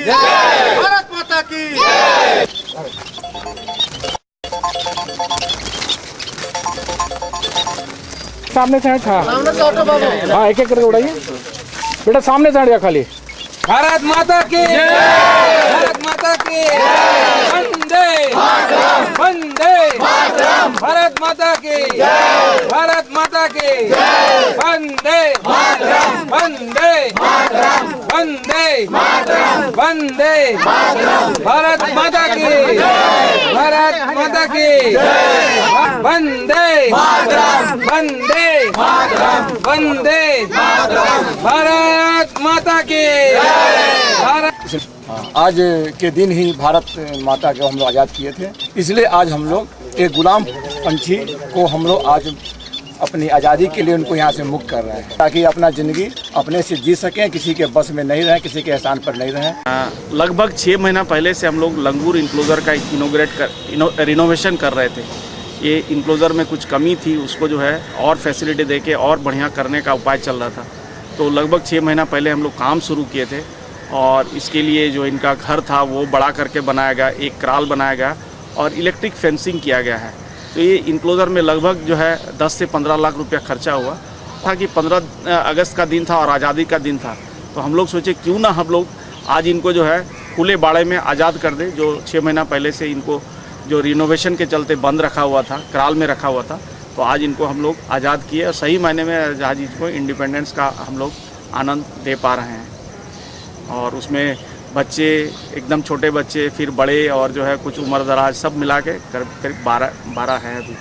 भारत माता की सामने से था। हाँ, एक एक करके उड़ाइए बेटा, सामने से हट जा खाली। भारत माता की भारत माता की वंदे वंदे भारत माता की भारत माता की वंदे वंदे वंदे वंदे भारत माता की भारत माता की वंदे वंदे वंदे भारत माता की। आज के दिन ही भारत माता को हम लोग आज़ाद किए थे, इसलिए आज हम लोग एक गुलाम पंछी को हम लोग आज अपनी आज़ादी के लिए उनको यहाँ से मुक्त कर रहे हैं, ताकि अपना ज़िंदगी अपने से जी सकें, किसी के बस में नहीं रहें, किसी के एहसान पर नहीं रहें। लगभग 6 महीना पहले से हम लोग लंगूर इंक्लोजर का रिनोवेशन कर रहे थे। ये इंक्लोजर में कुछ कमी थी, उसको जो है और फैसिलिटी देके और बढ़िया करने का उपाय चल रहा था। तो लगभग 6 महीना पहले हम लोग काम शुरू किए थे और इसके लिए जो इनका घर था वो बड़ा करके बनाया गया, एक क्राल बनाया गया और इलेक्ट्रिक फेंसिंग किया गया है। तो ये इंक्लोजर में लगभग जो है 10 से 15 लाख रुपया खर्चा हुआ था कि 15 अगस्त का दिन था और आज़ादी का दिन था। तो हम लोग सोचे क्यों ना हम लोग आज इनको जो है खुले बाड़े में आज़ाद कर दें, जो 6 महीना पहले से इनको जो रिनोवेशन के चलते बंद रखा हुआ था, क्राल में रखा हुआ था। तो आज इनको हम लोग आज़ाद किए और सही मायने में आज इसको इंडिपेंडेंस का हम लोग आनंद दे पा रहे हैं। और उसमें बच्चे, एकदम छोटे बच्चे, फिर बड़े और जो है कुछ उम्र दराज सब मिला के करीब 12 है अभी।